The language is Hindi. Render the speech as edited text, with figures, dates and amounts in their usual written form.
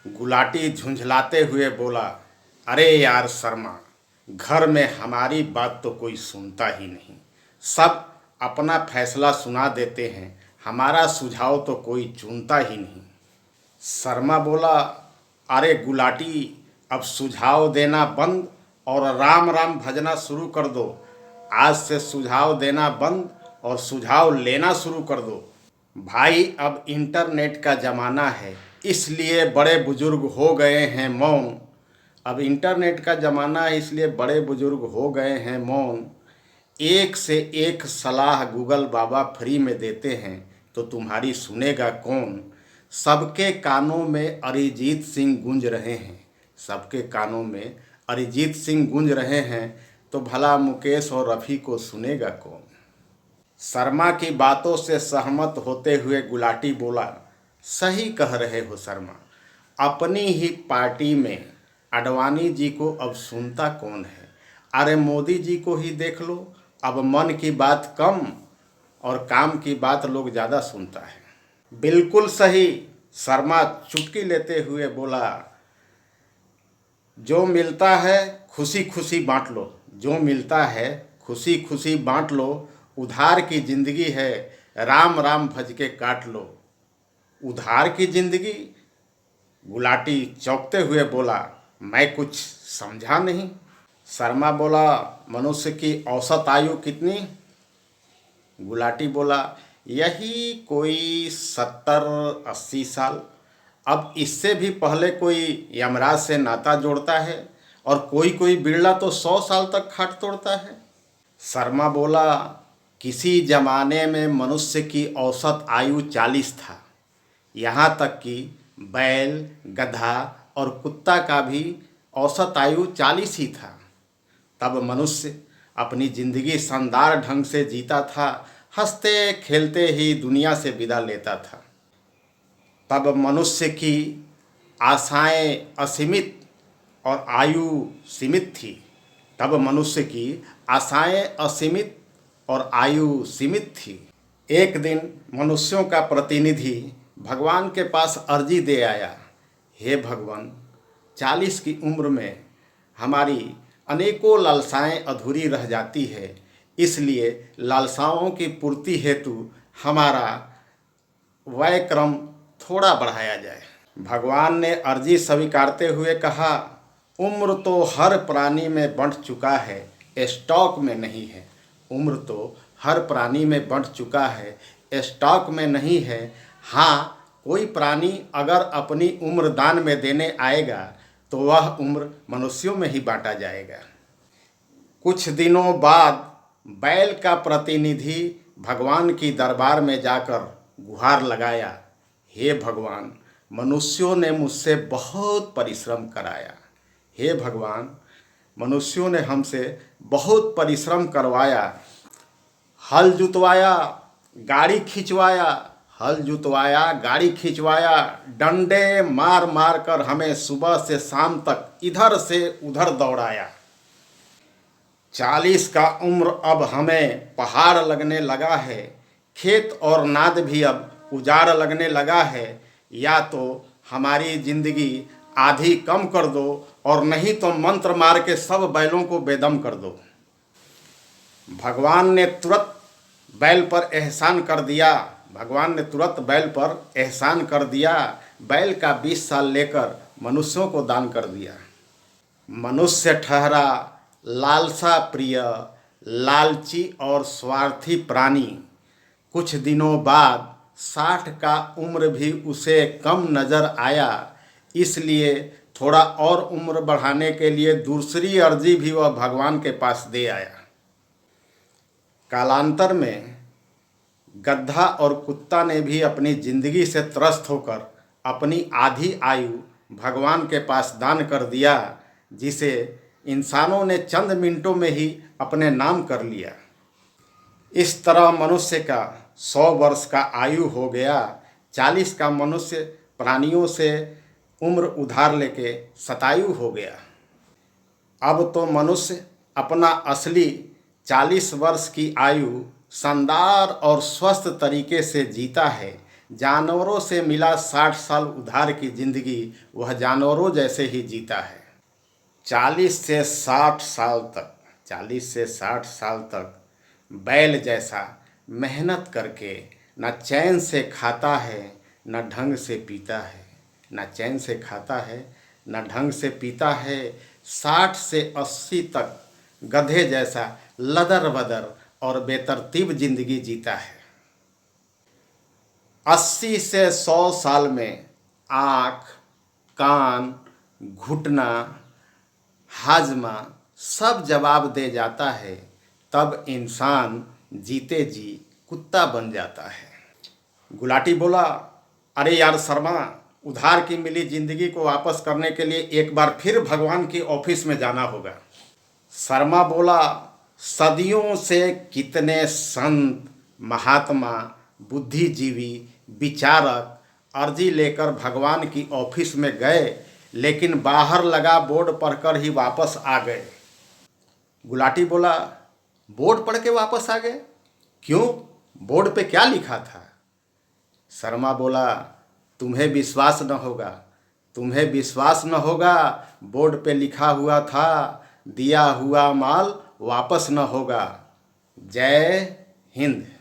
गुलाटी झुंझलाते हुए बोला, अरे यार शर्मा, घर में हमारी बात तो कोई सुनता ही नहीं। सब अपना फैसला सुना देते हैं, हमारा सुझाव तो कोई चुनता ही नहीं। शर्मा बोला, अरे गुलाटी, अब सुझाव देना बंद और राम राम भजना शुरू कर दो। आज से सुझाव देना बंद और सुझाव लेना शुरू कर दो। भाई, अब इंटरनेट का ज़माना है, इसलिए बड़े बुजुर्ग हो गए हैं मौन। अब इंटरनेट का ज़माना है, इसलिए बड़े बुजुर्ग हो गए हैं मौन। एक से एक सलाह गूगल बाबा फ्री में देते हैं, तो तुम्हारी सुनेगा कौन। सबके कानों में अरिजीत सिंह गूंज रहे हैं, सबके कानों में अरिजीत सिंह गूंज रहे हैं, तो भला मुकेश और रफ़ी को सुनेगा कौन। शर्मा की बातों से सहमत होते हुए गुलाटी बोला, सही कह रहे हो शर्मा, अपनी ही पार्टी में आडवाणी जी को अब सुनता कौन है। अरे मोदी जी को ही देख लो, अब मन की बात कम और काम की बात लोग ज़्यादा सुनता है। बिल्कुल सही, शर्मा चुटकी लेते हुए बोला, जो मिलता है खुशी खुशी बांट लो, जो मिलता है खुशी खुशी बांट लो, उधार की ज़िंदगी है, राम राम भज के काट लो। उधार की ज़िंदगी? गुलाटी चौंकते हुए बोला, मैं कुछ समझा नहीं। शर्मा बोला, मनुष्य की औसत आयु कितनी? गुलाटी बोला, यही कोई 70-80 साल। अब इससे भी पहले कोई यमराज से नाता जोड़ता है और कोई कोई बिरला तो 100 साल तक खाट तोड़ता है। शर्मा बोला, किसी जमाने में मनुष्य की औसत आयु 40 था, यहाँ तक कि बैल, गधा और कुत्ता का भी औसत आयु 40 ही था। तब मनुष्य अपनी ज़िंदगी शानदार ढंग से जीता था, हंसते खेलते ही दुनिया से विदा लेता था। तब मनुष्य की आशाएं असीमित और आयु सीमित थी। तब मनुष्य की आशाएं असीमित और आयु सीमित थी। एक दिन मनुष्यों का प्रतिनिधि भगवान के पास अर्जी दे आया, हे भगवान, 40 की उम्र में हमारी अनेकों लालसाएं अधूरी रह जाती है, इसलिए लालसाओं की पूर्ति हेतु हमारा वय क्रम थोड़ा बढ़ाया जाए। भगवान ने अर्जी स्वीकारते हुए कहा, उम्र तो हर प्राणी में बढ़ चुका है, स्टॉक में नहीं है। उम्र तो हर प्राणी में बढ़ चुका है, स्टॉक में नहीं है। हाँ, कोई प्राणी अगर अपनी उम्र दान में देने आएगा तो वह उम्र मनुष्यों में ही बांटा जाएगा। कुछ दिनों बाद बैल का प्रतिनिधि भगवान की दरबार में जाकर गुहार लगाया, हे भगवान, मनुष्यों ने मुझसे बहुत परिश्रम कराया। हे भगवान, मनुष्यों ने हमसे बहुत परिश्रम करवाया, हल जुतवाया, गाड़ी खिंचवाया, हल जुतवाया, गाड़ी खिंचवाया, डंडे मार मार कर हमें सुबह से शाम तक इधर से उधर दौड़ाया। 40 का उम्र अब हमें पहाड़ लगने लगा है, खेत और नाद भी अब उजाड़ लगने लगा है। या तो हमारी ज़िंदगी आधी कम कर दो और नहीं तो मंत्र मार के सब बैलों को बेदम कर दो। भगवान ने तुरंत बैल पर एहसान कर दिया। भगवान ने तुरंत बैल पर एहसान कर दिया। बैल का 20 साल लेकर मनुष्यों को दान कर दिया। मनुष्य ठहरा लालसा प्रिय, लालची और स्वार्थी प्राणी। कुछ दिनों बाद 60 का उम्र भी उसे कम नज़र आया, इसलिए थोड़ा और उम्र बढ़ाने के लिए दूसरी अर्जी भी वह भगवान के पास दे आया। कालांतर में गधा और कुत्ता ने भी अपनी ज़िंदगी से त्रस्त होकर अपनी आधी आयु भगवान के पास दान कर दिया, जिसे इंसानों ने चंद मिनटों में ही अपने नाम कर लिया। इस तरह मनुष्य का 100 वर्ष का आयु हो गया। 40 का मनुष्य प्राणियों से उम्र उधार लेके शतायु हो गया। अब तो मनुष्य अपना असली 40 वर्ष की आयु शानदार और स्वस्थ तरीके से जीता है, जानवरों से मिला 60 साल उधार की जिंदगी, वह जानवरों जैसे ही जीता है। 40 से 60 साल तक 40 से 60 साल तक बैल जैसा मेहनत करके न चैन से खाता है न ढंग से पीता है, न चैन से खाता है न ढंग से पीता है। 60 से 80 तक गधे जैसा लदर बदर और बेतरतीब जिंदगी जीता है। 80 से 100 साल में आँख, कान, घुटना, हाजमा सब जवाब दे जाता है, तब इंसान जीते जी कुत्ता बन जाता है। गुलाटी बोला, अरे यार शर्मा, उधार की मिली जिंदगी को वापस करने के लिए एक बार फिर भगवान के ऑफिस में जाना होगा। शर्मा बोला, सदियों से कितने संत, महात्मा, बुद्धिजीवी, विचारक अर्जी लेकर भगवान की ऑफिस में गए, लेकिन बाहर लगा बोर्ड पढ़कर ही वापस आ गए। गुलाटी बोला, बोर्ड पढ़ के वापस आ गए? क्यों? बोर्ड पे क्या लिखा था? शर्मा बोला, तुम्हें विश्वास न होगा, तुम्हें विश्वास न होगा। बोर्ड पे लिखा हुआ था, दिया हुआ माल वापस न होगा। जय हिंद।